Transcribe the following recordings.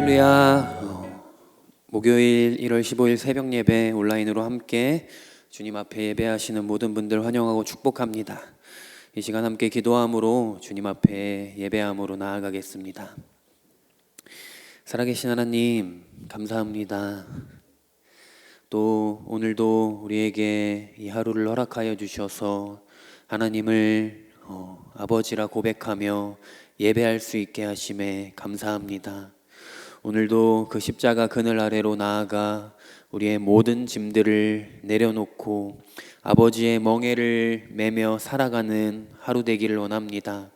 할렐루야. 목요일 1월 15일 새벽 예배 온라인으로 함께 주님 앞에 예배하시는 모든 분들 환영하고 축복합니다. 이 시간 함께 기도함으로 주님 앞에 예배함으로 나아가겠습니다. 살아계신 하나님 감사합니다. 또 오늘도 우리에게 이 하루를 허락하여 주셔서 하나님을 아버지라 고백하며 예배할 수 있게 하심에 감사합니다. 오늘도 그 십자가 그늘 아래로 나아가 우리의 모든 짐들을 내려놓고 아버지의 멍에를 매며 살아가는 하루 되기를 원합니다.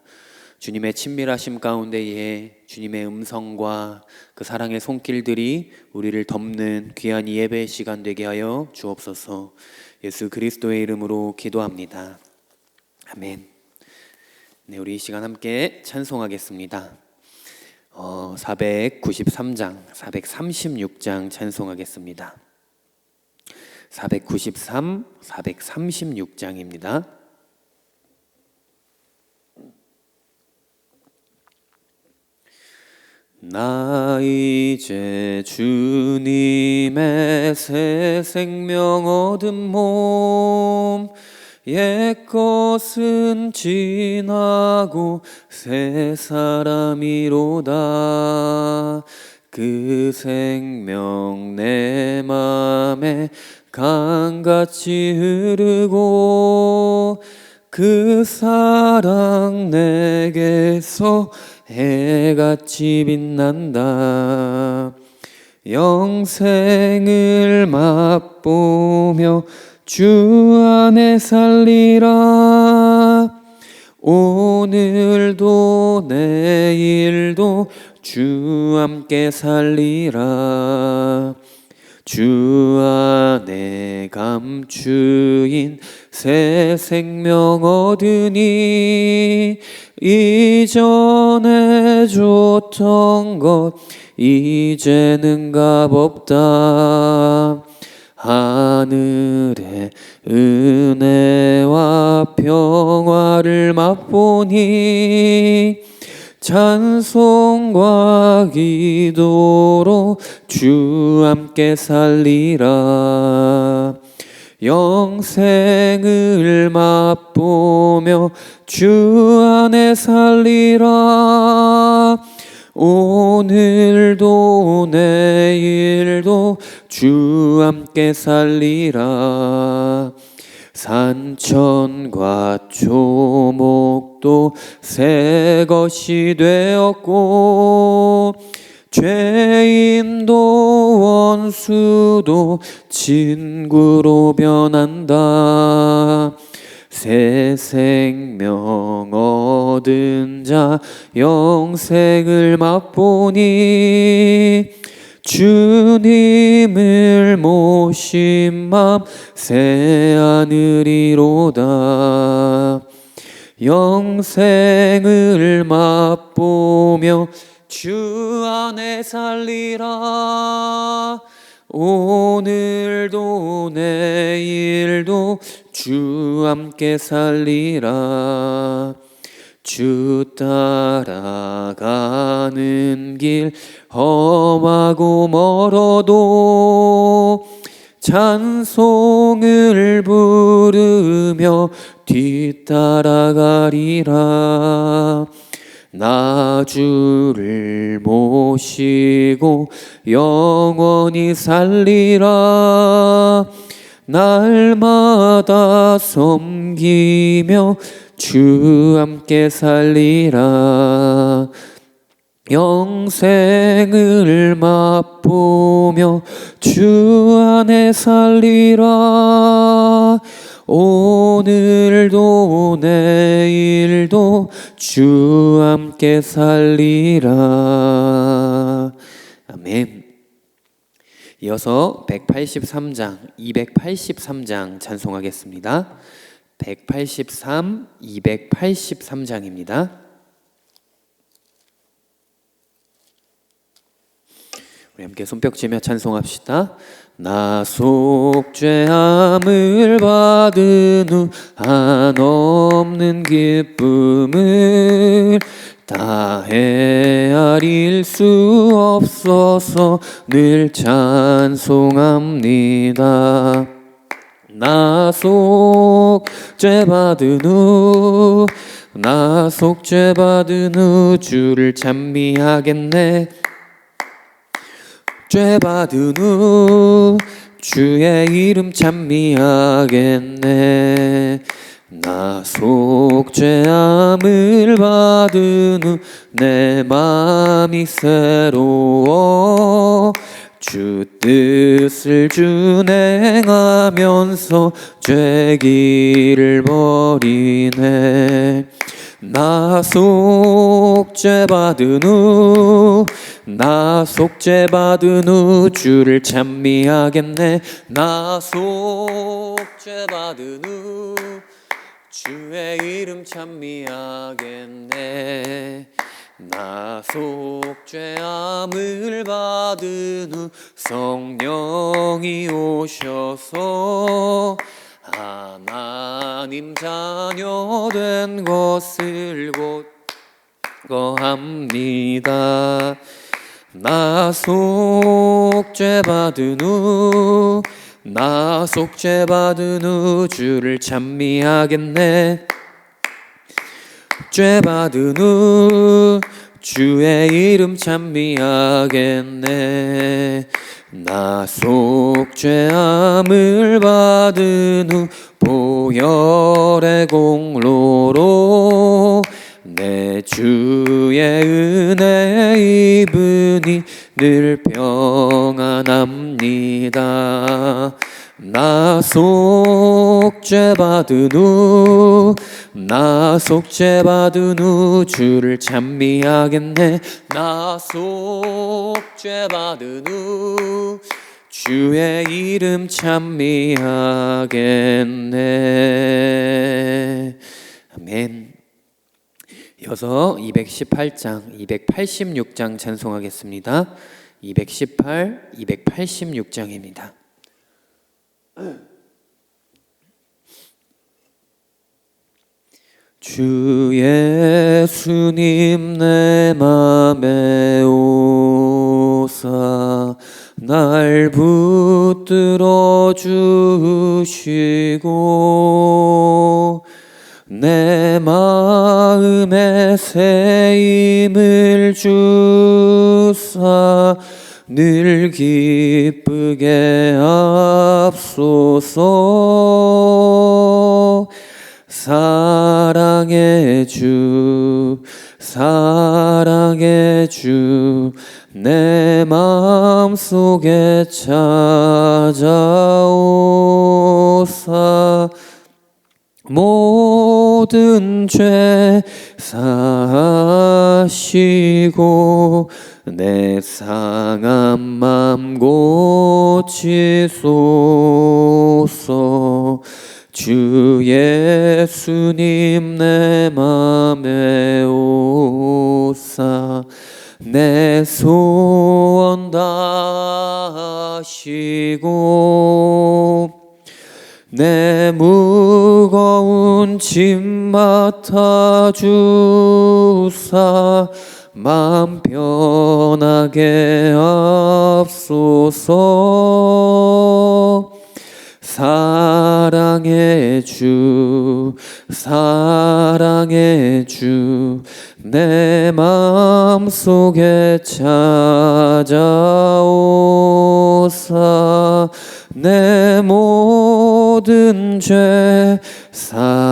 주님의 친밀하심 가운데에 주님의 음성과 그 사랑의 손길들이 우리를 덮는 귀한 예배의 시간 되게 하여 주옵소서. 예수 그리스도의 이름으로 기도합니다. 아멘. 네, 우리 이 시간 함께 찬송하겠습니다. 493장, 436장 찬송하겠습니다. 493, 436장입니다. 나 이제 주님의 새 생명 얻은 몸, 옛것은 지나고 새 사람이로다. 그 생명 내 맘에 강같이 흐르고 그 사랑 내게서 해같이 빛난다. 영생을 맛보며 주 안에 살리라. 오늘도 내일도 주 함께 살리라. 주 안에 감추인 새 생명 얻으니 이전에 줬던 것 이제는 값없다. 하늘의 은혜와 평화를 맛보니 찬송과 기도로 주 함께 살리라. 영생을 맛보며 주 안에 살리라. 오늘도 내일도 주 함께 살리라. 산천과 초목도 새 것이 되었고 죄인도 원수도 친구로 변한다. 새 생명 얻은 자 영생을 맛보니 주님을 모신 맘 새 하늘이로다. 영생을 맛보며 주 안에 살리라. 오늘도 내일도 주 함께 살리라. 주 따라가는 길 험하고 멀어도 찬송을 부르며 뒤따라가리라. 나 주를 모시고 영원히 살리라. 날마다 섬기며 주 함께 살리라. 영생을 맛보며 주 안에 살리라. 오늘도 내일도 주 함께 살리라. 아멘. 이어서 183장, 283장 찬송하겠습니다. 183, 283장입니다. 우리 함께 손뼉치며 찬송합시다. 나 속죄함을 받은 후 한없는 기쁨을 다 헤아릴 수 없어서 늘 찬송합니다. 나 속죄받은 후 나 속죄받은 후 주를 찬미하겠네. 죄받은 후 주의 이름 찬미하겠네. 나 속죄함을 받은 후 내 맘이 새로워 주 뜻을 준행하면서 죄길을 버리네. 나 속죄받은 후 나 속죄받은 후 주를 찬미하겠네. 나 속죄받은 후 주의 이름 찬미하겠네. 나 속죄함을 받은 후 성령이 오셔서 하나님 자녀 된 것을 고거합니다. 나 속죄받은 후 나 속죄받은 후 주를 찬미하겠네. 죄받은 후 주의 이름 찬미하겠네. 나 속죄함을 받은 후 보혈의 공로로 내 주의 은혜 입으니 늘 평안합니다. 나 속죄받은 후 나 속죄받은 후 주를 찬미하겠네. 나 속죄받은 후 주의 이름 찬미하겠네. 아멘. 이어서 218장, 286장 찬송하겠습니다. 218, 286장입니다. 주 예수님 내 맘에 오사 날 붙들어 주시고 내 마음에 새 힘을 주사 늘 기쁘게 앞소서. 사랑의 주 사랑의 주 내 마음속에 찾아오사 모든 죄 사하시고 내 상한 맘 고치소서. 주 예수님 내 맘에 오사 내 소원 다하시고 내 무거운 짐 맡아주사 마음 편하게 앞소서. 사랑의 주 사랑의 주 내 마음속에 찾아오사 내 모든 죄 사하시고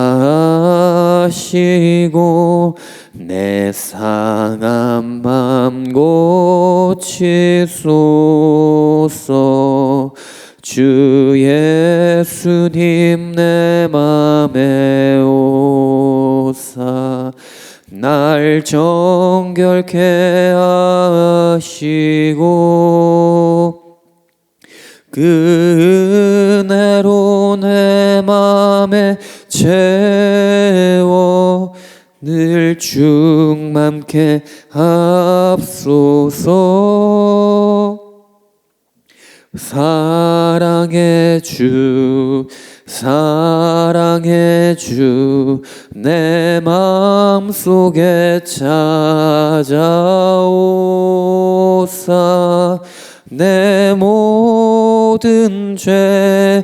내 상한 맘 고치소서. 주 예수님 내 맘에 오사 날 정결케 하시고 그 은혜로 내 맘에 채워 늘 충만케 합소서. 사랑의 주, 사랑의 주, 내 마음속에 찾아오사 내 모든 죄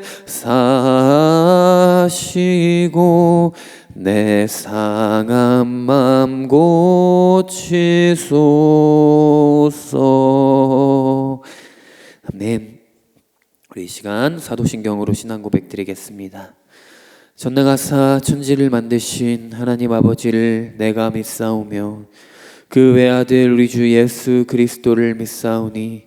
사시고 내 상한 맘 고치소서. 아멘. 우리 이 시간 사도신경으로 신앙 고백 드리겠습니다. 전능하사 천지를 만드신 하나님 아버지를 내가 믿사오며 그 외아들 우리 주 예수 그리스도를 믿사오니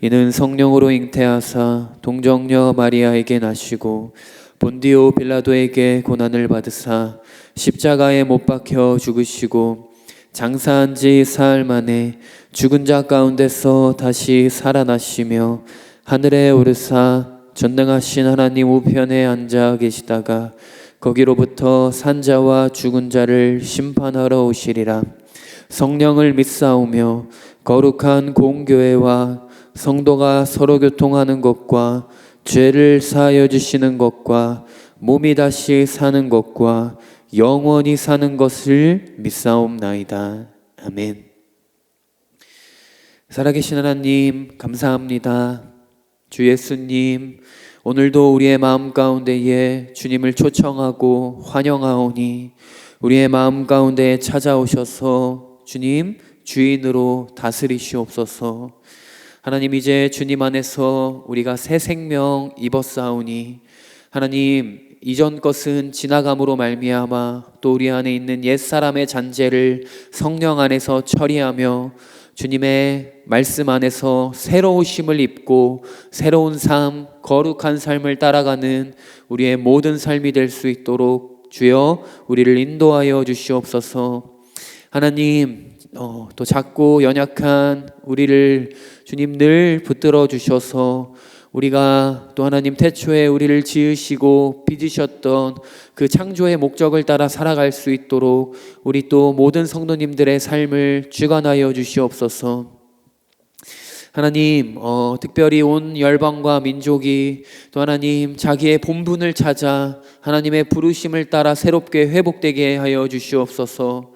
이는 성령으로 잉태하사 동정녀 마리아에게 나시고 본디오 빌라도에게 고난을 받으사 십자가에 못 박혀 죽으시고 장사한 지 사흘 만에 죽은 자 가운데서 다시 살아나시며 하늘에 오르사 전능하신 하나님 우편에 앉아 계시다가 거기로부터 산자와 죽은 자를 심판하러 오시리라. 성령을 믿사오며 거룩한 공교회와 성도가 서로 교통하는 것과 죄를 사하여 주시는 것과 몸이 다시 사는 것과 영원히 사는 것을 믿사옵나이다. 아멘. 살아계신 하나님 감사합니다. 주 예수님, 오늘도 우리의 마음 가운데에 주님을 초청하고 환영하오니 우리의 마음 가운데에 찾아오셔서 주님 주인으로 다스리시옵소서. 하나님, 이제 주님 안에서 우리가 새 생명 입었사오니 하나님, 이전 것은 지나감으로 말미암아 또 우리 안에 있는 옛사람의 잔재를 성령 안에서 처리하며 주님의 말씀 안에서 새로우심을 입고 새로운 삶, 거룩한 삶을 따라가는 우리의 모든 삶이 될 수 있도록 주여 우리를 인도하여 주시옵소서. 하나님, 또 작고 연약한 우리를 주님 늘 붙들어 주셔서 우리가 또 하나님 태초에 우리를 지으시고 빚으셨던 그 창조의 목적을 따라 살아갈 수 있도록 우리 또 모든 성도님들의 삶을 주관하여 주시옵소서. 하나님, 특별히 온 열방과 민족이 또 하나님 자기의 본분을 찾아 하나님의 부르심을 따라 새롭게 회복되게 하여 주시옵소서.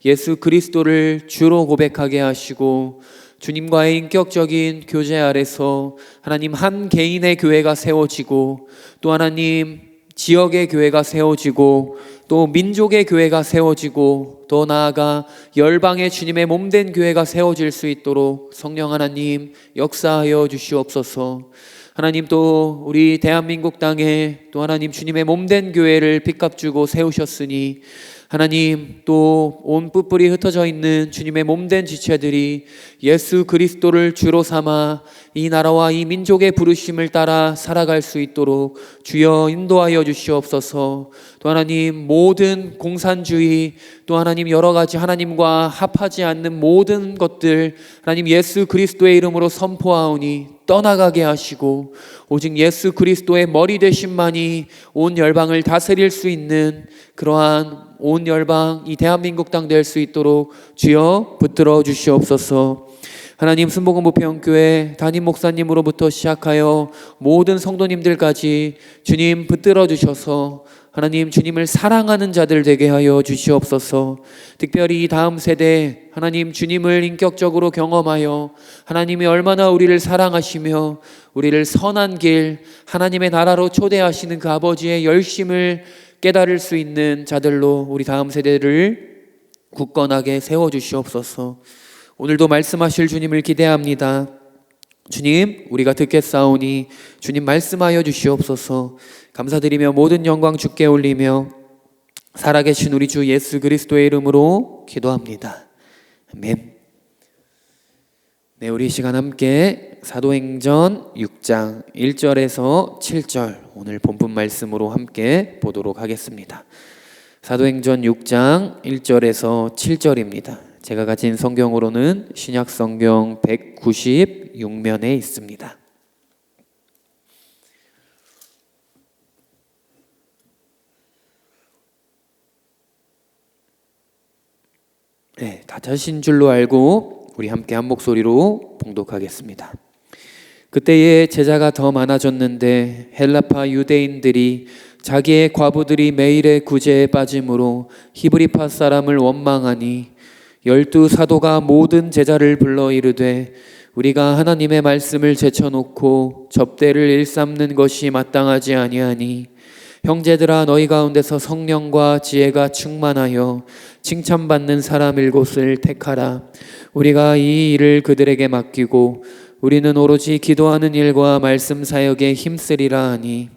예수 그리스도를 주로 고백하게 하시고 주님과의 인격적인 교제 아래서 하나님 한 개인의 교회가 세워지고 또 하나님 지역의 교회가 세워지고 또 민족의 교회가 세워지고 또 나아가 열방의 주님의 몸된 교회가 세워질 수 있도록 성령 하나님 역사하여 주시옵소서. 하나님, 또 우리 대한민국 땅에 또 하나님 주님의 몸된 교회를 빚값 주고 세우셨으니 하나님, 또 온 뿔뿔이 흩어져 있는 주님의 몸된 지체들이 예수 그리스도를 주로 삼아 이 나라와 이 민족의 부르심을 따라 살아갈 수 있도록 주여 인도하여 주시옵소서. 또 하나님, 모든 공산주의 또 하나님 여러 가지 하나님과 합하지 않는 모든 것들 하나님 예수 그리스도의 이름으로 선포하오니 떠나가게 하시고 오직 예수 그리스도의 머리 되심만이 온 열방을 다스릴 수 있는 그러한 온 열방 이 대한민국 땅 될 수 있도록 주여 붙들어 주시옵소서. 하나님, 순복음부평교회 담임 목사님으로부터 시작하여 모든 성도님들까지 주님 붙들어 주셔서 하나님 주님을 사랑하는 자들 되게 하여 주시옵소서. 특별히 이 다음 세대 하나님 주님을 인격적으로 경험하여 하나님이 얼마나 우리를 사랑하시며 우리를 선한 길 하나님의 나라로 초대하시는 그 아버지의 열심을 깨달을 수 있는 자들로 우리 다음 세대를 굳건하게 세워주시옵소서. 오늘도 말씀하실 주님을 기대합니다. 주님, 우리가 듣겠사오니 주님 말씀하여 주시옵소서. 감사드리며 모든 영광 주께 올리며 살아계신 우리 주 예수 그리스도의 이름으로 기도합니다. 아멘. 네, 우리 이 시간 함께 사도행전 6장 1절에서 7절 오늘 본문 말씀으로 함께 보도록 하겠습니다. 사도행전 6장 1절에서 7절입니다. 제가 가진 성경으로는 신약성경 196면에 있습니다. 네, 다 찾으신 줄로 알고 우리 함께 한 목소리로 봉독하겠습니다. 그때에 제자가 더 많아졌는데 헬라파 유대인들이 자기의 과부들이 매일의 구제에 빠짐으로 히브리파 사람을 원망하니 12 사도가 모든 제자를 불러 이르되 우리가 하나님의 말씀을 제쳐놓고 접대를 일삼는 것이 마땅하지 아니하니 형제들아 너희 가운데서 성령과 지혜가 충만하여 칭찬받는 사람 7을 택하라. 우리가 이 일을 그들에게 맡기고 우리는 오로지 기도하는 일과 말씀 사역에 힘쓰리라 하니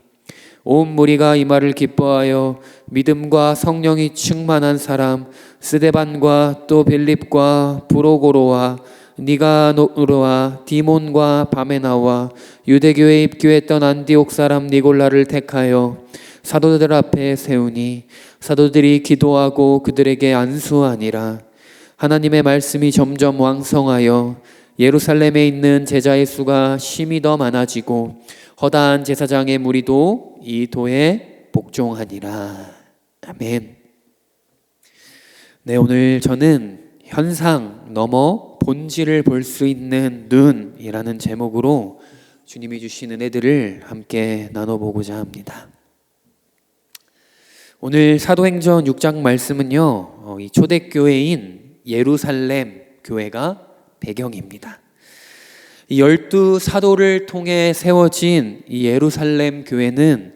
온 무리가 이 말을 기뻐하여 믿음과 성령이 충만한 사람 스데반과 또 빌립과 브로고로와 니가노르와 디몬과 바메나와 유대교에 입교했던 안디옥 사람 니골라를 택하여 사도들 앞에 세우니 사도들이 기도하고 그들에게 안수하니라. 하나님의 말씀이 점점 왕성하여 예루살렘에 있는 제자의 수가 심히 더 많아지고 허다한 제사장의 무리도 이 도에 복종하니라. 아멘. 네, 오늘 저는 현상 넘어 본질을 볼 수 있는 눈이라는 제목으로 주님이 주신 은혜들을 함께 나눠보고자 합니다. 오늘 사도행전 6장 말씀은요, 이 초대교회인 예루살렘 교회가 배경입니다. 이 12사도를 통해 세워진 이 예루살렘 교회는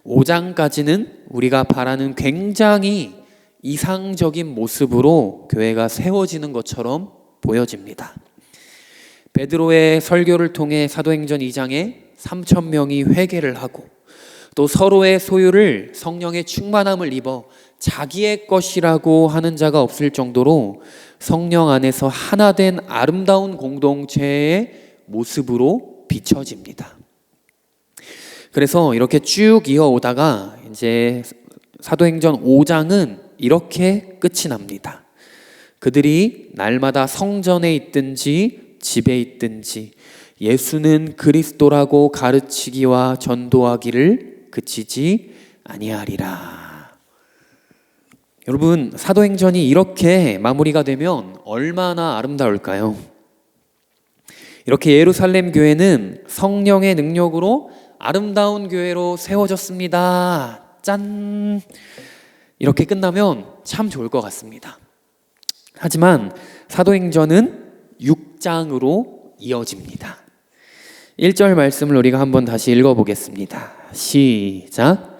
5장까지는 우리가 바라는 굉장히 이상적인 모습으로 교회가 세워지는 것처럼 보여집니다. 베드로의 설교를 통해 사도행전 2장에 3,000명이 회개를 하고 또 서로의 소유를 성령의 충만함을 입어 자기의 것이라고 하는 자가 없을 정도로 성령 안에서 하나 된 아름다운 공동체의 모습으로 비춰집니다. 그래서 이렇게 쭉 이어오다가 이제 사도행전 5장은 이렇게 끝이 납니다. 그들이 날마다 성전에 있든지 집에 있든지 예수는 그리스도라고 가르치기와 전도하기를 그치지 아니하리라. 여러분, 사도행전이 이렇게 마무리가 되면 얼마나 아름다울까요? 이렇게 예루살렘 교회는 성령의 능력으로 아름다운 교회로 세워졌습니다. 짠! 이렇게 끝나면 참 좋을 것 같습니다. 하지만 사도행전은 6장으로 이어집니다. 1절 말씀을 우리가 한번 다시 읽어보겠습니다. 시작.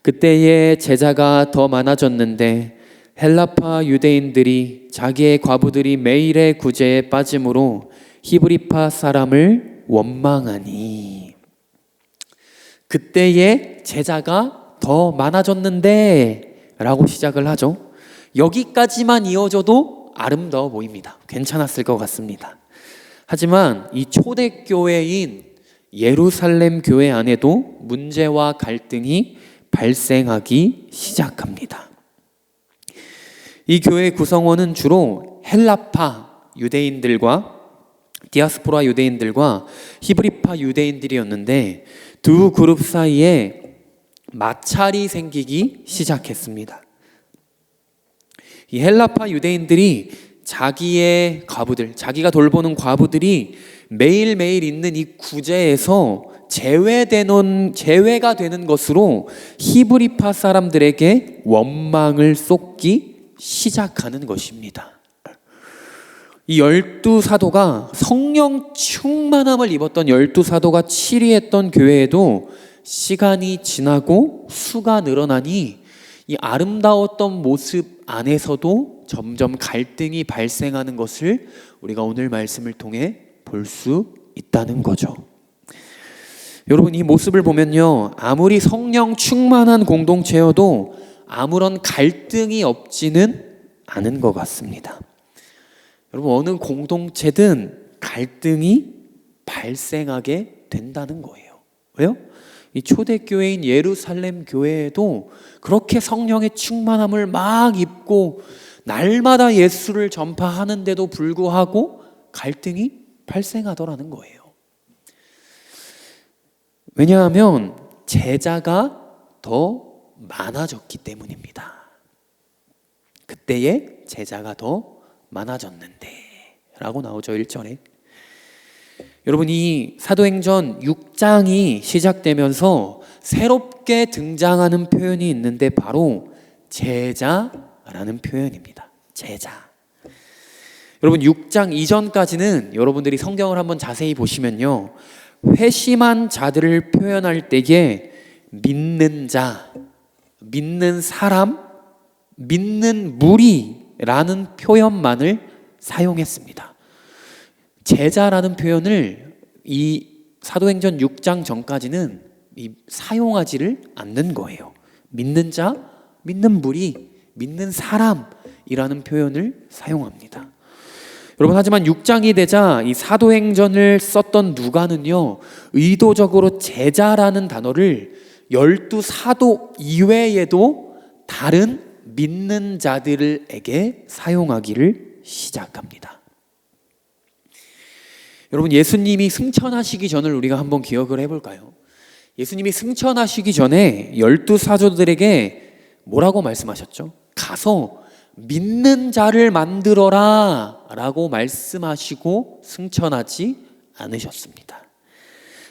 그때에 제자가 더 많아졌는데 헬라파 유대인들이 자기의 과부들이 매일의 구제에 빠짐으로 히브리파 사람을 원망하니. 그때에 제자가 더 많아졌는데 라고 시작을 하죠. 여기까지만 이어져도 아름다워 보입니다. 괜찮았을 것 같습니다. 하지만 이 초대교회인 예루살렘 교회 안에도 문제와 갈등이 발생하기 시작합니다. 이 교회 구성원은 주로 헬라파 유대인들과 디아스포라 유대인들과 히브리파 유대인들이었는데 두 그룹 사이에 마찰이 생기기 시작했습니다. 이 헬라파 유대인들이 자기의 과부들, 자기가 돌보는 과부들이 매일매일 있는 이 구제에서 제외가 되는 것으로 히브리파 사람들에게 원망을 쏟기 시작하는 것입니다. 이 12사도가 성령 충만함을 입었던 12사도가 치리했던 교회에도 시간이 지나고 수가 늘어나니 이 아름다웠던 모습 안에서도 점점 갈등이 발생하는 것을 우리가 오늘 말씀을 통해 볼 수 있다는 거죠. 여러분, 이 모습을 보면요, 아무리 성령 충만한 공동체여도 아무런 갈등이 없지는 않은 것 같습니다. 여러분, 어느 공동체든 갈등이 발생하게 된다는 거예요. 왜요? 이 초대교회인 예루살렘 교회에도 그렇게 성령의 충만함을 막 입고 날마다 예수를 전파하는데도 불구하고 갈등이 발생하더라는 거예요. 왜냐하면 제자가 더 많아졌기 때문입니다. 그때에 제자가 더 많아졌는데 라고 나오죠. 1절에. 여러분, 이 사도행전 6장이 시작되면서 새롭게 등장하는 표현이 있는데 바로 제자라는 표현입니다. 제자. 여러분, 6장 이전까지는 여러분들이 성경을 한번 자세히 보시면요, 회심한 자들을 표현할 때에 믿는 자, 믿는 사람, 믿는 무리라는 표현만을 사용했습니다. 제자라는 표현을 이 사도행전 6장 전까지는 사용하지를 않는 거예요. 믿는 자, 믿는 무리, 믿는 사람이라는 표현을 사용합니다. 여러분, 하지만 6장이 되자 이 사도행전을 썼던 누가는요, 의도적으로 제자라는 단어를 12사도 이외에도 다른 믿는 자들에게 사용하기를 시작합니다. 여러분, 예수님이 승천하시기 전을 우리가 한번 기억을 해볼까요? 예수님이 승천하시기 전에 12사도들에게 뭐라고 말씀하셨죠? 가서 믿는 자를 만들어라 라고 말씀하시고 승천하지 않으셨습니다.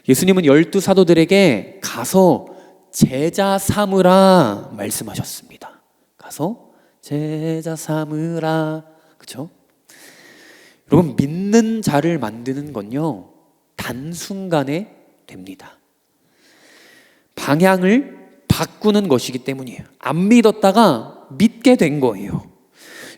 예수님은 12사도들에게 가서 제자 삼으라 말씀하셨습니다. 가서 제자 삼으라. 그렇죠? 여러분, 믿는 자를 만드는 건요, 단순간에 됩니다. 방향을 바꾸는 것이기 때문이에요. 안 믿었다가 믿게 된 거예요.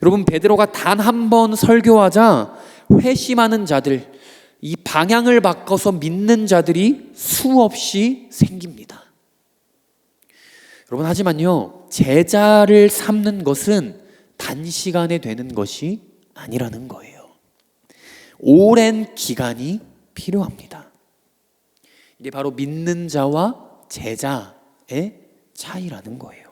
여러분, 베드로가 단 한 번 설교하자 회심하는 자들, 이 방향을 바꿔서 믿는 자들이 수없이 생깁니다. 여러분, 하지만요, 제자를 삼는 것은 단시간에 되는 것이 아니라는 거예요. 오랜 기간이 필요합니다. 이게 바로 믿는 자와 제자의 차이라는 거예요.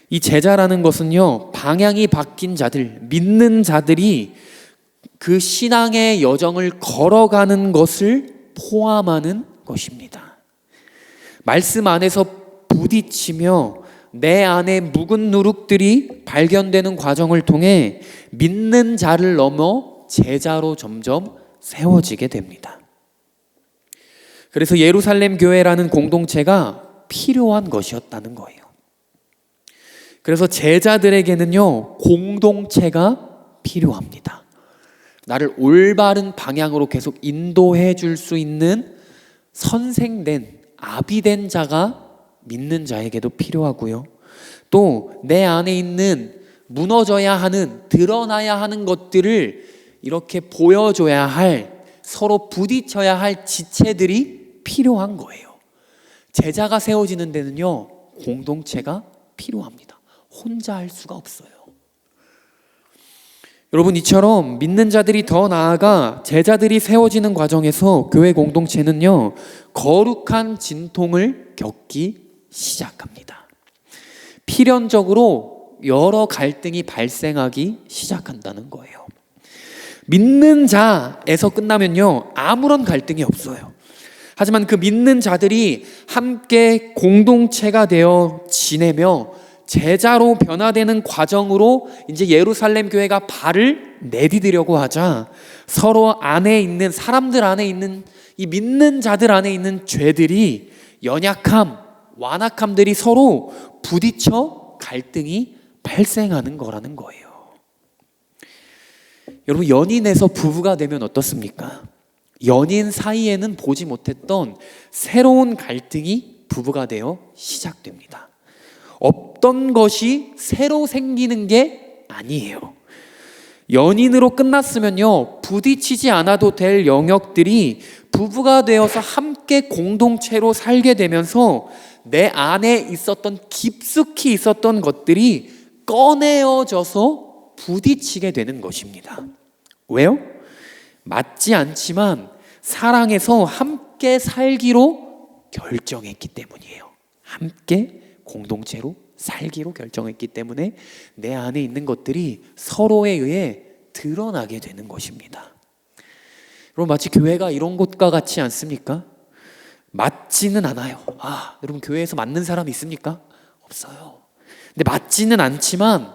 이 제자라는 것은요, 방향이 바뀐 자들, 믿는 자들이 그 신앙의 여정을 걸어가는 것을 포함하는 것입니다. 말씀 안에서 부딪히며 내 안에 묵은 누룩들이 발견되는 과정을 통해 믿는 자를 넘어 제자로 점점 세워지게 됩니다. 그래서 예루살렘 교회라는 공동체가 필요한 것이었다는 거예요. 그래서 제자들에게는요, 공동체가 필요합니다. 나를 올바른 방향으로 계속 인도해 줄 수 있는 선생된, 아비된 자가 믿는 자에게도 필요하고요. 또 내 안에 있는 무너져야 하는, 드러나야 하는 것들을 이렇게 보여줘야 할, 서로 부딪혀야 할 지체들이 필요한 거예요. 제자가 세워지는 데는요, 공동체가 필요합니다. 혼자 할 수가 없어요. 여러분, 이처럼 믿는 자들이 더 나아가 제자들이 세워지는 과정에서 교회 공동체는요, 거룩한 진통을 겪기 시작합니다. 필연적으로 여러 갈등이 발생하기 시작한다는 거예요. 믿는 자에서 끝나면요, 아무런 갈등이 없어요. 하지만 그 믿는 자들이 함께 공동체가 되어 지내며 제자로 변화되는 과정으로 이제 예루살렘 교회가 발을 내디디려고 하자 서로 안에 있는, 사람들 안에 있는, 이 믿는 자들 안에 있는 죄들이, 연약함, 완악함들이 서로 부딪혀 갈등이 발생하는 거라는 거예요. 여러분, 연인에서 부부가 되면 어떻습니까? 연인 사이에는 보지 못했던 새로운 갈등이 부부가 되어 시작됩니다. 없던 것이 새로 생기는 게 아니에요. 연인으로 끝났으면요, 부딪히지 않아도 될 영역들이 부부가 되어서 함께 공동체로 살게 되면서 내 안에 있었던, 깊숙이 있었던 것들이 꺼내어져서 부딪히게 되는 것입니다. 왜요? 맞지 않지만 사랑해서 함께 살기로 결정했기 때문이에요. 함께 공동체로 살기로 결정했기 때문에 내 안에 있는 것들이 서로에 의해 드러나게 되는 것입니다. 여러분, 마치 교회가 이런 곳과 같지 않습니까? 맞지는 않아요. 여러분, 교회에서 맞는 사람 있습니까? 없어요. 근데 맞지는 않지만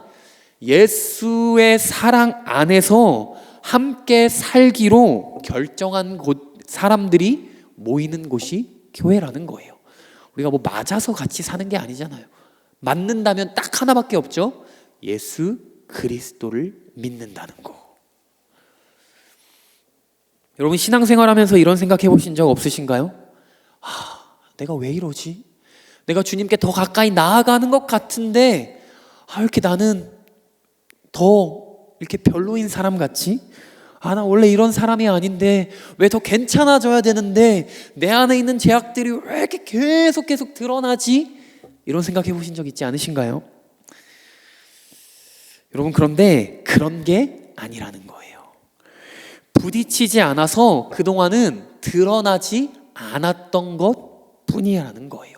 예수의 사랑 안에서 함께 살기로 결정한 사람들이 모이는 곳이 교회라는 거예요. 우리가 뭐 맞아서 같이 사는 게 아니잖아요. 맞는다면 딱 하나밖에 없죠. 예수 그리스도를 믿는다는 거. 여러분 신앙생활하면서 이런 생각해 보신 적 없으신가요? 내가 왜 이러지? 내가 주님께 더 가까이 나아가는 것 같은데 왜 이렇게 나는 더 이렇게 별로인 사람 같지? 나 원래 이런 사람이 아닌데 왜 더 괜찮아져야 되는데 내 안에 있는 죄악들이 왜 이렇게 계속 드러나지? 이런 생각해 보신 적 있지 않으신가요? 여러분 그런데 그런 게 아니라는 거예요. 부딪히지 않아서 그동안은 드러나지 않았던 것 뿐이라는 거예요.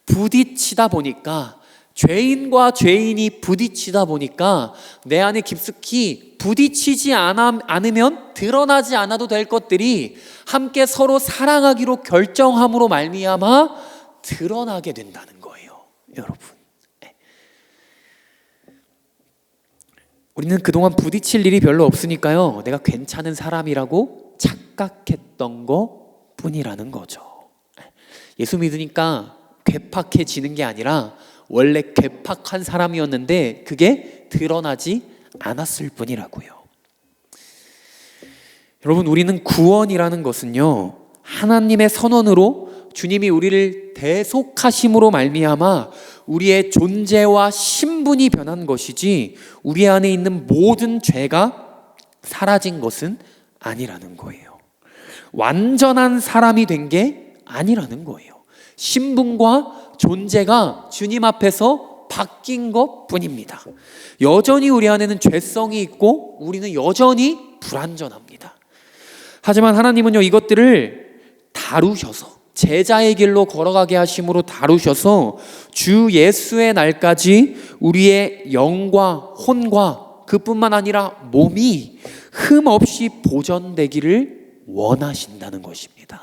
부딪히다 보니까 죄인과 죄인이 부딪히다 보니까 내 안에 깊숙이 부딪히지 않으면 드러나지 않아도 될 것들이 함께 서로 사랑하기로 결정함으로 말미암아 드러나게 된다는 거예요. 여러분 우리는 그동안 부딪힐 일이 별로 없으니까요 내가 괜찮은 사람이라고 착각했던 것 뿐이라는 거죠. 예수 믿으니까 괴팍해지는 게 아니라 원래 괴팍한 사람이었는데 그게 드러나지 않았을 뿐이라고요. 여러분 우리는 구원이라는 것은요 하나님의 선언으로 주님이 우리를 대속하심으로 말미암아 우리의 존재와 신분이 변한 것이지 우리 안에 있는 모든 죄가 사라진 것은 아니라는 거예요. 완전한 사람이 된 게 아니라는 거예요. 신분과 존재가 주님 앞에서 바뀐 것 뿐입니다. 여전히 우리 안에는 죄성이 있고 우리는 여전히 불완전합니다. 하지만 하나님은요 이것들을 다루셔서 제자의 길로 걸어가게 하심으로 다루셔서 주 예수의 날까지 우리의 영과 혼과 그뿐만 아니라 몸이 흠없이 보존되기를 원하신다는 것입니다.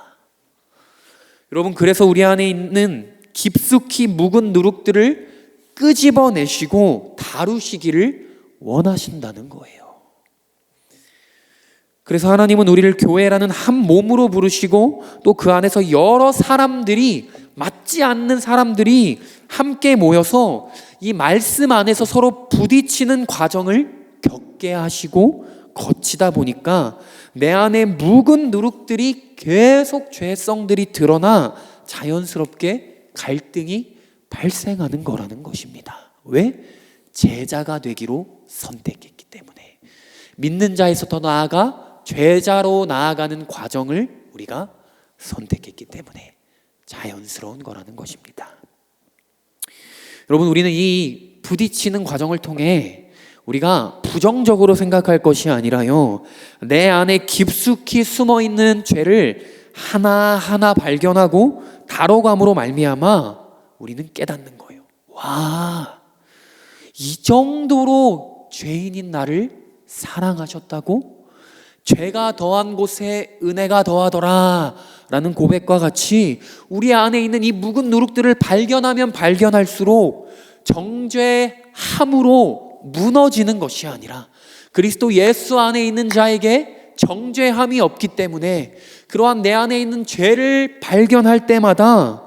여러분 그래서 우리 안에 있는 깊숙이 묵은 누룩들을 끄집어내시고 다루시기를 원하신다는 거예요. 그래서 하나님은 우리를 교회라는 한 몸으로 부르시고 또 그 안에서 여러 사람들이 맞지 않는 사람들이 함께 모여서 이 말씀 안에서 서로 부딪히는 과정을 겪게 하시고 거치다 보니까 내 안에 묵은 누룩들이 계속 죄성들이 드러나 자연스럽게 갈등이 발생하는 거라는 것입니다. 왜? 제자가 되기로 선택했기 때문에. 믿는 자에서 더 나아가 죄자로 나아가는 과정을 우리가 선택했기 때문에 자연스러운 거라는 것입니다. 여러분 우리는 이 부딪히는 과정을 통해 우리가 부정적으로 생각할 것이 아니라요 내 안에 깊숙이 숨어있는 죄를 하나하나 발견하고 다뤄감으로 말미암아 우리는 깨닫는 거예요. 와, 이 정도로 죄인인 나를 사랑하셨다고? 죄가 더한 곳에 은혜가 더하더라 라는 고백과 같이 우리 안에 있는 이 묵은 누룩들을 발견하면 발견할수록 정죄함으로 무너지는 것이 아니라 그리스도 예수 안에 있는 자에게 정죄함이 없기 때문에 그러한 내 안에 있는 죄를 발견할 때마다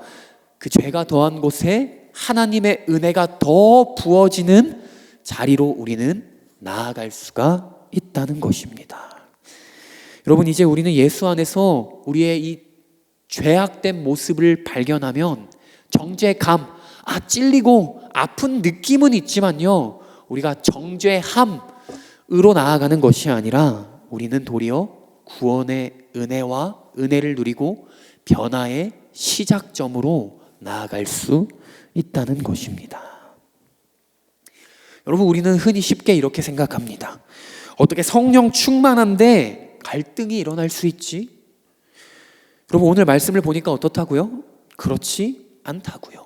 그 죄가 더한 곳에 하나님의 은혜가 더 부어지는 자리로 우리는 나아갈 수가 있다는 것입니다. 여러분 이제 우리는 예수 안에서 우리의 이 죄악된 모습을 발견하면 정죄감, 찔리고 아픈 느낌은 있지만요 우리가 정죄함으로 나아가는 것이 아니라 우리는 도리어 구원의 은혜와 은혜를 누리고 변화의 시작점으로 나아갈 수 있다는 것입니다. 여러분 우리는 흔히 쉽게 이렇게 생각합니다. 어떻게 성령 충만한데 갈등이 일어날 수 있지? 여러분 오늘 말씀을 보니까 어떻다고요? 그렇지 않다고요.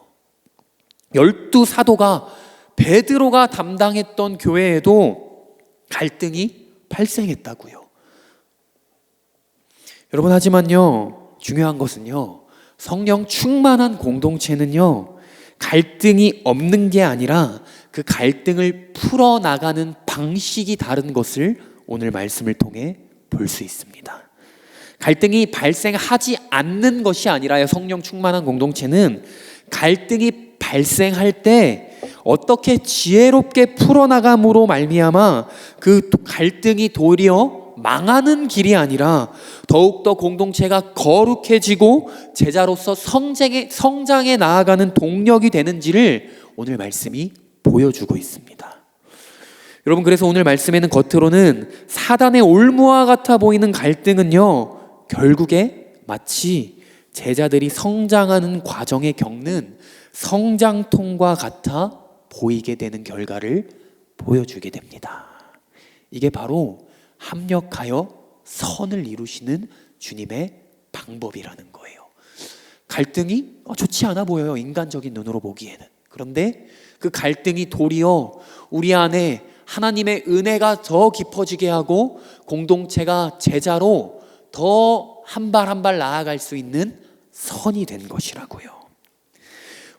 12사도가 베드로가 담당했던 교회에도 갈등이 발생했다고요. 여러분 하지만요 중요한 것은요 성령 충만한 공동체는요 갈등이 없는 게 아니라 그 갈등을 풀어나가는 방식이 다른 것을 오늘 말씀을 통해 볼 수 있습니다. 갈등이 발생하지 않는 것이 아니라요. 성령 충만한 공동체는 갈등이 발생할 때 어떻게 지혜롭게 풀어나감으로 말미암아 그 갈등이 도리어 망하는 길이 아니라 더욱더 공동체가 거룩해지고 제자로서 성장에 나아가는 동력이 되는지를 오늘 말씀이 보여주고 있습니다. 여러분, 그래서 오늘 말씀에는 겉으로는 사단의 올무와 같아 보이는 갈등은요, 결국에 마치 제자들이 성장하는 과정에 겪는 성장통과 같아 보이게 되는 결과를 보여주게 됩니다. 이게 바로 합력하여 선을 이루시는 주님의 방법이라는 거예요. 갈등이 좋지 않아 보여요, 인간적인 눈으로 보기에는. 그런데 그 갈등이 도리어 우리 안에 하나님의 은혜가 더 깊어지게 하고 공동체가 제자로 더 한 발 한 발 나아갈 수 있는 선이 된 것이라고요.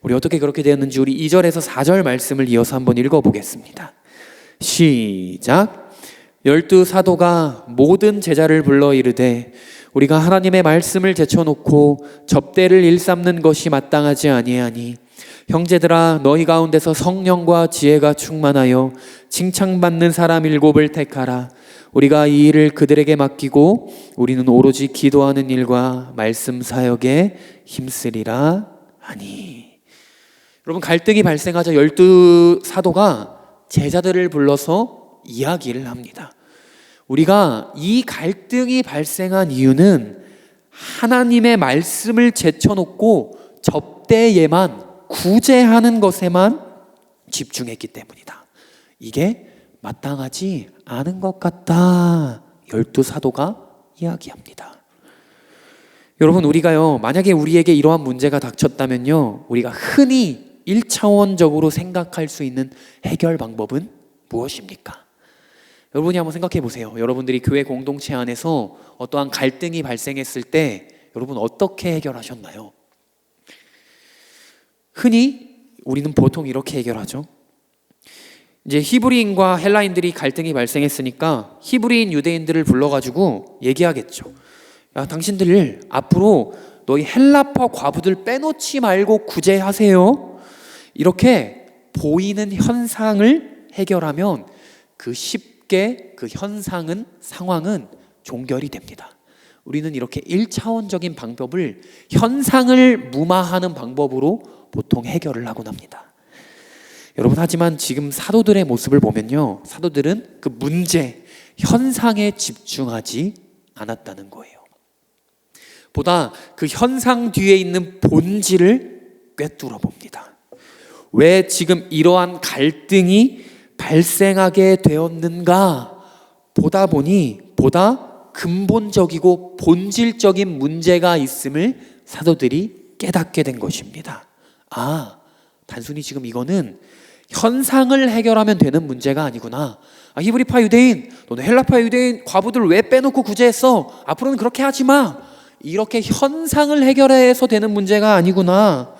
우리 어떻게 그렇게 되었는지 우리 2절에서 4절 말씀을 이어서 한번 읽어보겠습니다. 시작. 12 사도가 모든 제자를 불러 이르되 우리가 하나님의 말씀을 제쳐놓고 접대를 일삼는 것이 마땅하지 아니하니 형제들아 너희 가운데서 성령과 지혜가 충만하여 칭찬받는 사람 7을 택하라. 우리가 이 일을 그들에게 맡기고 우리는 오로지 기도하는 일과 말씀 사역에 힘쓰리라 하니. 여러분, 갈등이 발생하자 12 사도가 제자들을 불러서 이야기를 합니다. 우리가 이 갈등이 발생한 이유는 하나님의 말씀을 제쳐놓고 접대에만 구제하는 것에만 집중했기 때문이다. 이게 마땅하지 않은 것 같다. 12 사도가 이야기합니다. 여러분, 우리가요, 만약에 우리에게 이러한 문제가 닥쳤다면요, 우리가 흔히 1차원적으로 생각할 수 있는 해결 방법은 무엇입니까? 여러분이 한번 생각해 보세요. 여러분들이 교회 공동체 안에서 어떠한 갈등이 발생했을 때 여러분 어떻게 해결하셨나요? 흔히 우리는 보통 이렇게 해결하죠. 이제 히브리인과 헬라인들이 갈등이 발생했으니까 히브리인 유대인들을 불러가지고 얘기하겠죠. 야, 당신들 앞으로 너희 헬라파 과부들 빼놓지 말고 구제하세요. 이렇게 보이는 현상을 해결하면 쉽게 그 상황은 종결이 됩니다. 우리는 이렇게 1차원적인 방법을 현상을 무마하는 방법으로 보통 해결을 하곤 합니다. 여러분, 하지만 지금 사도들의 모습을 보면요, 사도들은 그 문제, 현상에 집중하지 않았다는 거예요. 보다 그 현상 뒤에 있는 본질을 꿰뚫어 봅니다. 왜 지금 이러한 갈등이 발생하게 되었는가 보다 보니 보다 근본적이고 본질적인 문제가 있음을 사도들이 깨닫게 된 것입니다. 단순히 지금 이거는 현상을 해결하면 되는 문제가 아니구나. 히브리파 유대인, 너는 헬라파 유대인 과부들 왜 빼놓고 구제했어? 앞으로는 그렇게 하지 마. 이렇게 현상을 해결해서 되는 문제가 아니구나.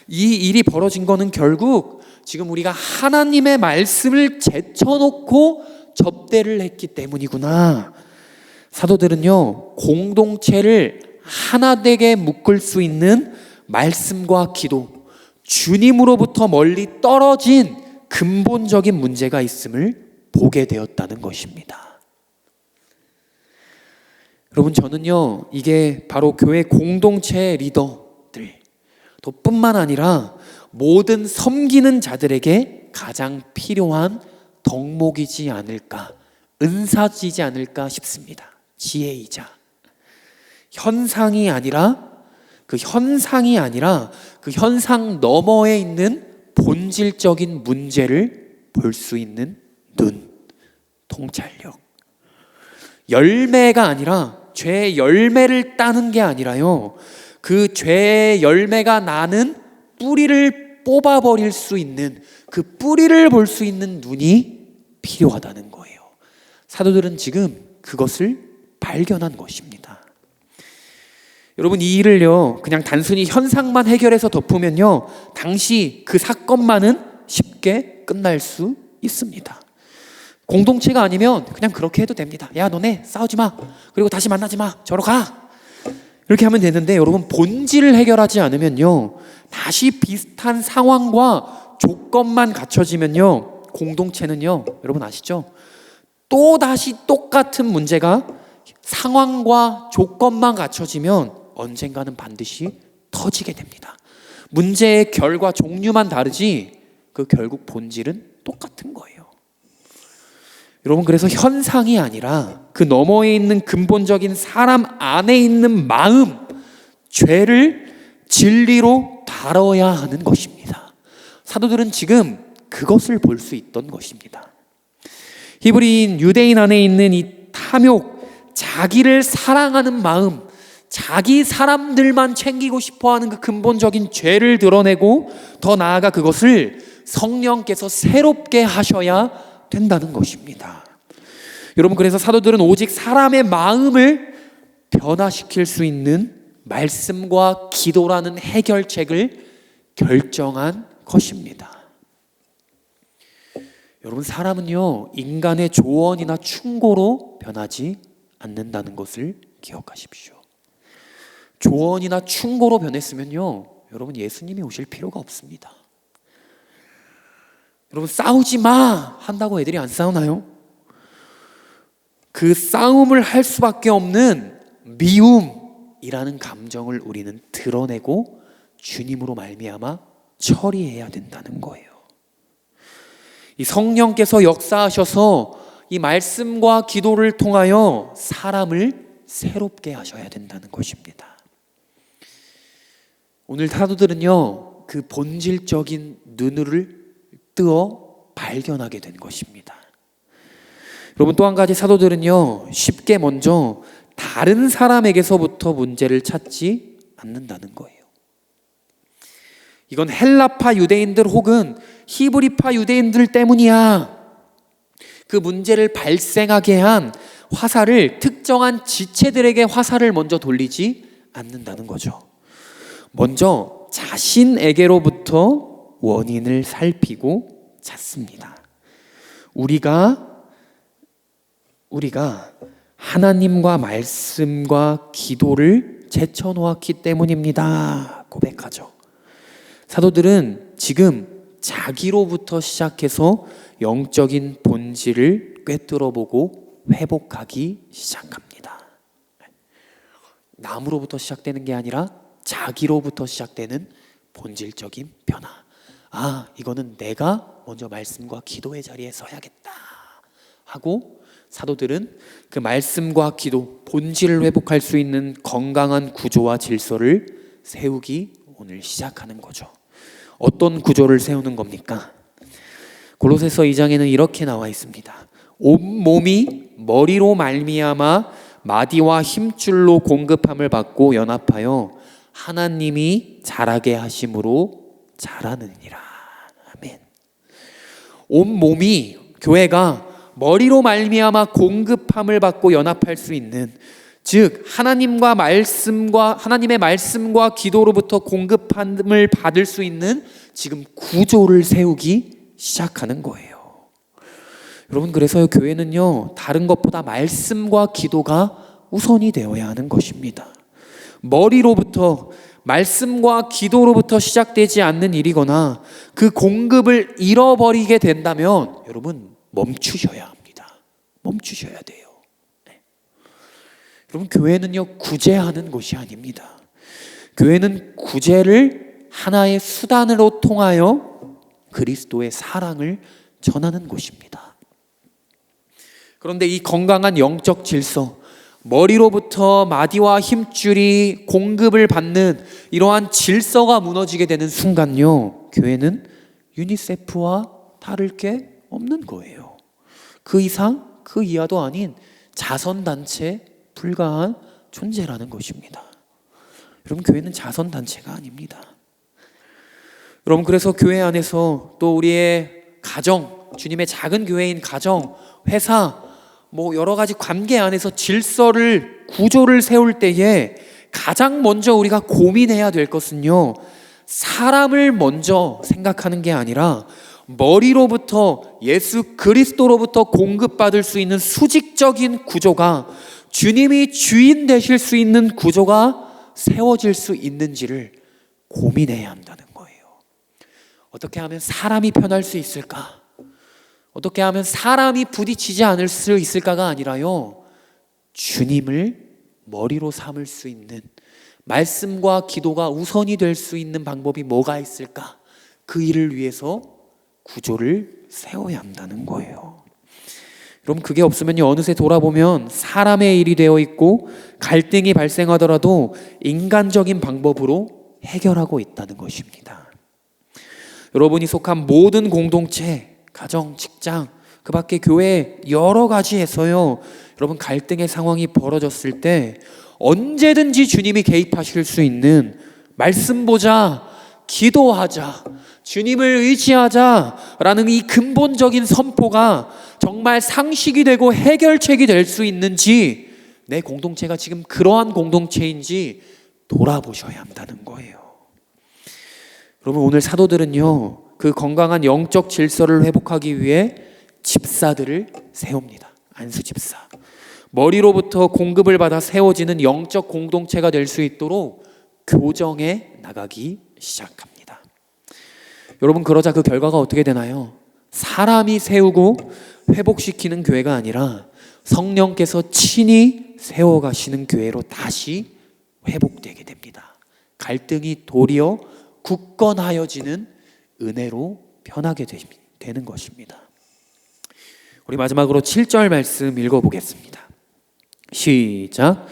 이 일이 벌어진 거는 결국 지금 우리가 하나님의 말씀을 제쳐놓고 접대를 했기 때문이구나. 사도들은요, 공동체를 하나 되게 묶을 수 있는 말씀과 기도, 주님으로부터 멀리 떨어진 근본적인 문제가 있음을 보게 되었다는 것입니다. 여러분, 저는요, 이게 바로 교회 공동체 리더들 뿐만 아니라 모든 섬기는 자들에게 가장 필요한 덕목이지 않을까, 은사지지 않을까 싶습니다. 지혜이자 현상이 아니라 그 현상 너머에 있는 본질적인 문제를 볼 수 있는 눈, 통찰력. 열매가 아니라 죄의 열매를 따는 게 아니라요, 그 죄의 열매가 나는 뿌리를 뽑아버릴 수 있는, 그 뿌리를 볼 수 있는 눈이 필요하다는 거예요. 사도들은 지금 그것을 발견한 것입니다. 여러분, 이 일을요, 그냥 단순히 현상만 해결해서 덮으면요, 당시 그 사건만은 쉽게 끝날 수 있습니다. 공동체가 아니면 그냥 그렇게 해도 됩니다. 야, 너네 싸우지 마. 그리고 다시 만나지 마. 저로 가. 이렇게 하면 되는데, 여러분, 본질을 해결하지 않으면요, 다시 비슷한 상황과 조건만 갖춰지면요, 공동체는요, 여러분 아시죠? 또 다시 똑같은 문제가 상황과 조건만 갖춰지면 언젠가는 반드시 터지게 됩니다. 문제의 결과 종류만 다르지 그 결국 본질은 똑같은 거예요. 여러분, 그래서 현상이 아니라 그 너머에 있는 근본적인 사람 안에 있는 마음, 죄를 진리로 다뤄야 하는 것입니다. 사도들은 지금 그것을 볼 수 있던 것입니다. 히브리인 유대인 안에 있는 이 탐욕, 자기를 사랑하는 마음, 자기 사람들만 챙기고 싶어하는 그 근본적인 죄를 드러내고, 더 나아가 그것을 성령께서 새롭게 하셔야 된다는 것입니다. 여러분, 그래서 사도들은 오직 사람의 마음을 변화시킬 수 있는 말씀과 기도라는 해결책을 결정한 것입니다. 여러분, 사람은요, 인간의 조언이나 충고로 변하지 않는다는 것을 기억하십시오. 조언이나 충고로 변했으면요, 여러분, 예수님이 오실 필요가 없습니다. 여러분, 싸우지 마 한다고 애들이 안 싸우나요? 그 싸움을 할 수밖에 없는 미움이라는 감정을 우리는 드러내고 주님으로 말미암아 처리해야 된다는 거예요. 이 성령께서 역사하셔서 이 말씀과 기도를 통하여 사람을 새롭게 하셔야 된다는 것입니다. 오늘 사도들은요, 그 본질적인 눈을 뜨어 발견하게 된 것입니다. 여러분, 또 한 가지 사도들은요, 쉽게 먼저 다른 사람에게서부터 문제를 찾지 않는다는 거예요. 이건 헬라파 유대인들 혹은 히브리파 유대인들 때문이야. 그 문제를 발생하게 한 화살을 특정한 지체들에게 화살을 먼저 돌리지 않는다는 거죠. 먼저 자신에게로부터 원인을 살피고 찾습니다. 우리가 하나님과 말씀과 기도를 제쳐놓았기 때문입니다. 고백하죠. 사도들은 지금 자기로부터 시작해서 영적인 본질을 꿰뚫어보고 회복하기 시작합니다. 남으로부터 시작되는 게 아니라 자기로부터 시작되는 본질적인 변화. 아, 이거는 내가 먼저 말씀과 기도의 자리에 서야겠다 하고, 사도들은 그 말씀과 기도, 본질을 회복할 수 있는 건강한 구조와 질서를 세우기 오늘 시작하는 거죠. 어떤 구조를 세우는 겁니까? 골로새서 2장에는 이렇게 나와 있습니다. 온몸이 머리로 말미암아 마디와 힘줄로 공급함을 받고 연합하여 하나님이 자라게 하심으로 자라느니라. 아멘. 온몸이, 교회가 머리로 말미암아 공급함을 받고 연합할 수 있는, 즉 하나님의 말씀과 기도로부터 공급함을 받을 수 있는 지금 구조를 세우기 시작하는 거예요. 여러분, 그래서 교회는요, 다른 것보다 말씀과 기도가 우선이 되어야 하는 것입니다. 머리로부터, 말씀과 기도로부터 시작되지 않는 일이거나 그 공급을 잃어버리게 된다면 여러분, 멈추셔야 합니다. 멈추셔야 돼요. 네. 여러분, 교회는요, 구제하는 곳이 아닙니다. 교회는 구제를 하나의 수단으로 통하여 그리스도의 사랑을 전하는 곳입니다. 그런데 이 건강한 영적 질서, 머리로부터 마디와 힘줄이 공급을 받는 이러한 질서가 무너지게 되는 순간요, 교회는 유니세프와 다를 게 없는 거예요. 그 이상, 그 이하도 아닌 자선단체에 불과한 존재라는 것입니다. 여러분, 교회는 자선단체가 아닙니다. 여러분, 그래서 교회 안에서 또 우리의 가정, 주님의 작은 교회인 가정, 회사, 여러 가지 관계 안에서 질서를, 구조를 세울 때에 가장 먼저 우리가 고민해야 될 것은요, 사람을 먼저 생각하는 게 아니라 머리로부터 예수 그리스도로부터 공급받을 수 있는 수직적인 구조가, 주님이 주인 되실 수 있는 구조가 세워질 수 있는지를 고민해야 한다는 거예요. 어떻게 하면 사람이 편할 수 있을까? 어떻게 하면 사람이 부딪히지 않을 수 있을까가 아니라요, 주님을 머리로 삼을 수 있는, 말씀과 기도가 우선이 될 수 있는 방법이 뭐가 있을까? 그 일을 위해서 구조를 세워야 한다는 거예요. 여러분, 그게 없으면요, 어느새 돌아보면 사람의 일이 되어 있고 갈등이 발생하더라도 인간적인 방법으로 해결하고 있다는 것입니다. 여러분이 속한 모든 공동체, 가정, 직장, 그 밖에 교회 여러 가지에서요, 여러분 갈등의 상황이 벌어졌을 때 언제든지 주님이 개입하실 수 있는, 말씀 보자, 기도하자, 주님을 의지하자라는 이 근본적인 선포가 정말 상식이 되고 해결책이 될 수 있는지, 내 공동체가 지금 그러한 공동체인지 돌아보셔야 한다는 거예요. 여러분, 오늘 사도들은요, 그 건강한 영적 질서를 회복하기 위해 집사들을 세웁니다. 안수 집사. 머리로부터 공급을 받아 세워지는 영적 공동체가 될 수 있도록 교정해 나가기 시작합니다. 여러분, 그러자 그 결과가 어떻게 되나요? 사람이 세우고 회복시키는 교회가 아니라 성령께서 친히 세워가시는 교회로 다시 회복되게 됩니다. 갈등이 도리어 굳건하여지는 은혜로 변하게 되는 것입니다. 우리 마지막으로 7절 말씀 읽어보겠습니다. 시작.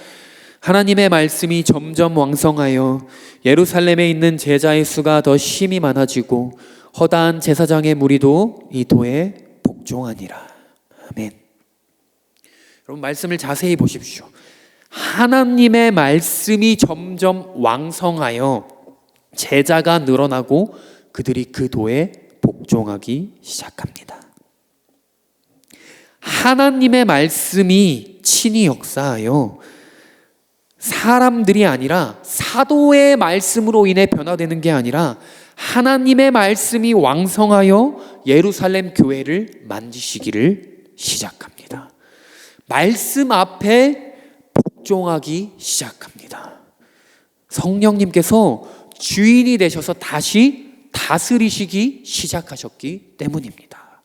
하나님의 말씀이 점점 왕성하여 예루살렘에 있는 제자의 수가 더 심히 많아지고 허다한 제사장의 무리도 이 도에 복종하니라. 아멘. 여러분, 말씀을 자세히 보십시오. 하나님의 말씀이 점점 왕성하여 제자가 늘어나고 그들이 그 도에 복종하기 시작합니다. 하나님의 말씀이 친히 역사하여 사람들이 아니라 사도의 말씀으로 인해 변화되는 게 아니라 하나님의 말씀이 왕성하여 예루살렘 교회를 만지시기를 시작합니다. 말씀 앞에 복종하기 시작합니다. 성령님께서 주인이 되셔서 다시 다스리시기 시작하셨기 때문입니다.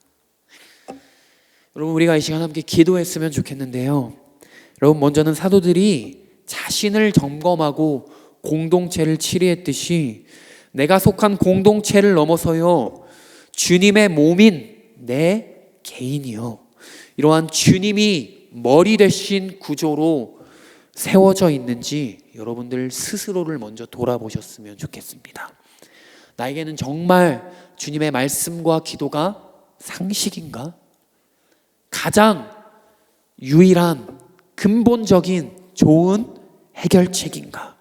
여러분, 우리가 이 시간 함께 기도했으면 좋겠는데요, 여러분, 먼저는 사도들이 자신을 점검하고 공동체를 치리했듯이 내가 속한 공동체를 넘어서요, 주님의 몸인 내 개인이요, 이러한 주님이 머리 되신 구조로 세워져 있는지 여러분들 스스로를 먼저 돌아보셨으면 좋겠습니다. 나에게는 정말 주님의 말씀과 기도가 상식인가? 가장 유일한 근본적인 좋은 해결책인가?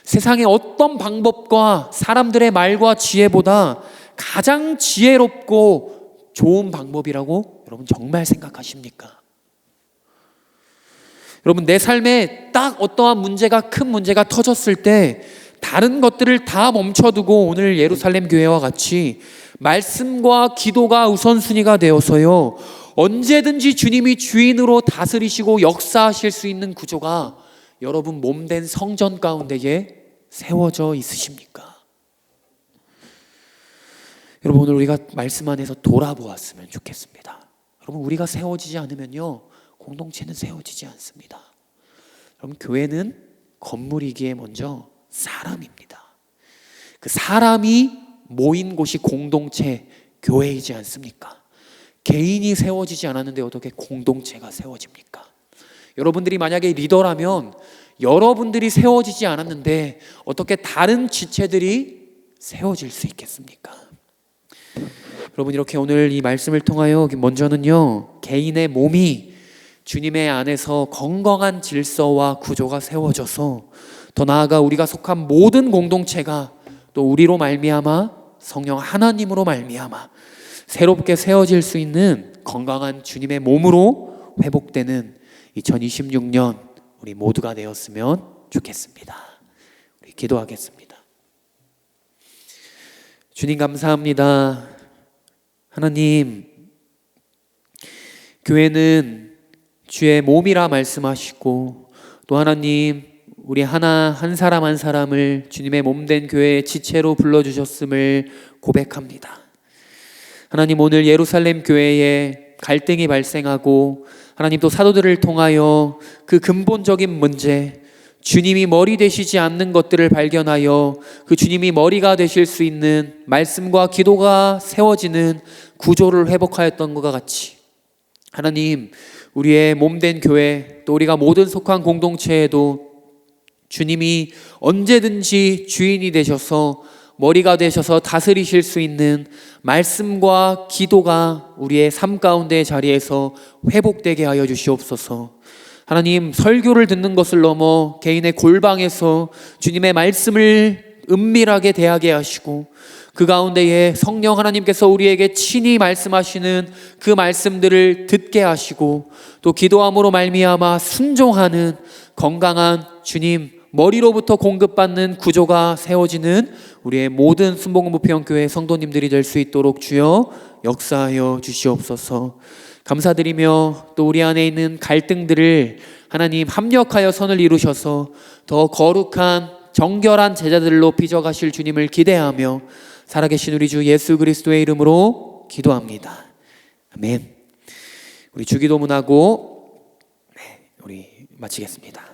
세상의 어떤 방법과 사람들의 말과 지혜보다 가장 지혜롭고 좋은 방법이라고 여러분 정말 생각하십니까? 여러분, 내 삶에 딱 어떠한 문제가, 큰 문제가 터졌을 때 다른 것들을 다 멈춰두고 오늘 예루살렘 교회와 같이 말씀과 기도가 우선순위가 되어서요, 언제든지 주님이 주인으로 다스리시고 역사하실 수 있는 구조가 여러분 몸된 성전 가운데에 세워져 있으십니까? 여러분, 오늘 우리가 말씀 안에서 돌아보았으면 좋겠습니다. 여러분, 우리가 세워지지 않으면요, 공동체는 세워지지 않습니다. 여러분, 교회는 건물이기에 먼저 사람입니다. 그 사람이 모인 곳이 공동체, 교회이지 않습니까? 개인이 세워지지 않았는데 어떻게 공동체가 세워집니까? 여러분들이 만약에 리더라면 여러분들이 세워지지 않았는데 어떻게 다른 지체들이 세워질 수 있겠습니까? 여러분, 이렇게 오늘 이 말씀을 통하여 먼저는요, 개인의 몸이 주님의 안에서 건강한 질서와 구조가 세워져서 더 나아가 우리가 속한 모든 공동체가 또 우리로 말미암아 성령 하나님으로 말미암아 새롭게 세워질 수 있는 건강한 주님의 몸으로 회복되는 2026년 우리 모두가 되었으면 좋겠습니다. 우리 기도하겠습니다. 주님, 감사합니다. 하나님, 교회는 주의 몸이라 말씀하시고, 또 하나님, 우리 하나 한 사람 한 사람을 주님의 몸된 교회의 지체로 불러주셨음을 고백합니다. 하나님, 오늘 예루살렘 교회에 갈등이 발생하고 하나님 또 사도들을 통하여 그 근본적인 문제, 주님이 머리 되시지 않는 것들을 발견하여 그 주님이 머리가 되실 수 있는 말씀과 기도가 세워지는 구조를 회복하였던 것과 같이, 하나님, 우리의 몸된 교회, 또 우리가 모든 속한 공동체에도 주님이 언제든지 주인이 되셔서 머리가 되셔서 다스리실 수 있는 말씀과 기도가 우리의 삶 가운데 자리에서 회복되게 하여 주시옵소서. 하나님, 설교를 듣는 것을 넘어 개인의 골방에서 주님의 말씀을 은밀하게 대하게 하시고, 그 가운데에 성령 하나님께서 우리에게 친히 말씀하시는 그 말씀들을 듣게 하시고, 또 기도함으로 말미암아 순종하는 건강한 주님 머리로부터 공급받는 구조가 세워지는 우리의 모든 순복음부평교회 성도님들이 될 수 있도록 주여 역사하여 주시옵소서. 감사드리며 또 우리 안에 있는 갈등들을 하나님 합력하여 선을 이루셔서 더 거룩한 정결한 제자들로 빚어가실 주님을 기대하며 살아계신 우리 주 예수 그리스도의 이름으로 기도합니다. 아멘. 우리 주기도문하고 우리 마치겠습니다.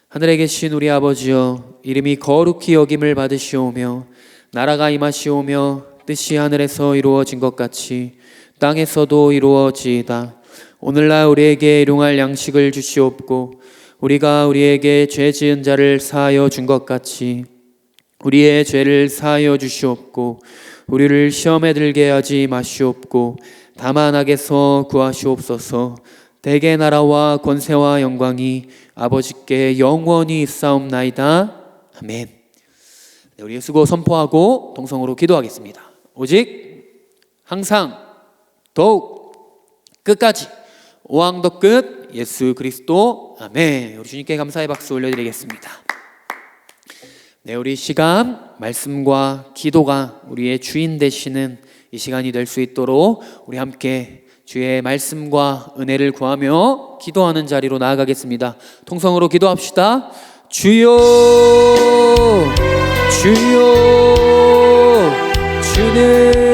하늘에 계신 우리 아버지여, 이름이 거룩히 여김을 받으시오며 나라가 임하시오며 뜻이 하늘에서 이루어진 것 같이 땅에서도 이루어지이다. 오늘날 우리에게 일용할 양식을 주시옵고, 우리가 우리에게 죄 지은 자를 사하여 준 것 같이 우리의 죄를 사하여 주시옵고, 우리를 시험에 들게 하지 마시옵고 다만 악에서 구하시옵소서. 대개 나라와 권세와 영광이 아버지께 영원히 있사옵나이다. 아멘. 우리 수고 선포하고 동성으로 기도하겠습니다. 오직 항상 더욱 끝까지 오왕더 끝 예수 그리스도. 아멘. 우리 주님께 감사의 박수 올려드리겠습니다. 네, 우리 시간 말씀과 기도가 우리의 주인 되시는 이 시간이 될 수 있도록 우리 함께 주의 말씀과 은혜를 구하며 기도하는 자리로 나아가겠습니다. 통성으로 기도합시다. 주여, 주여, 주는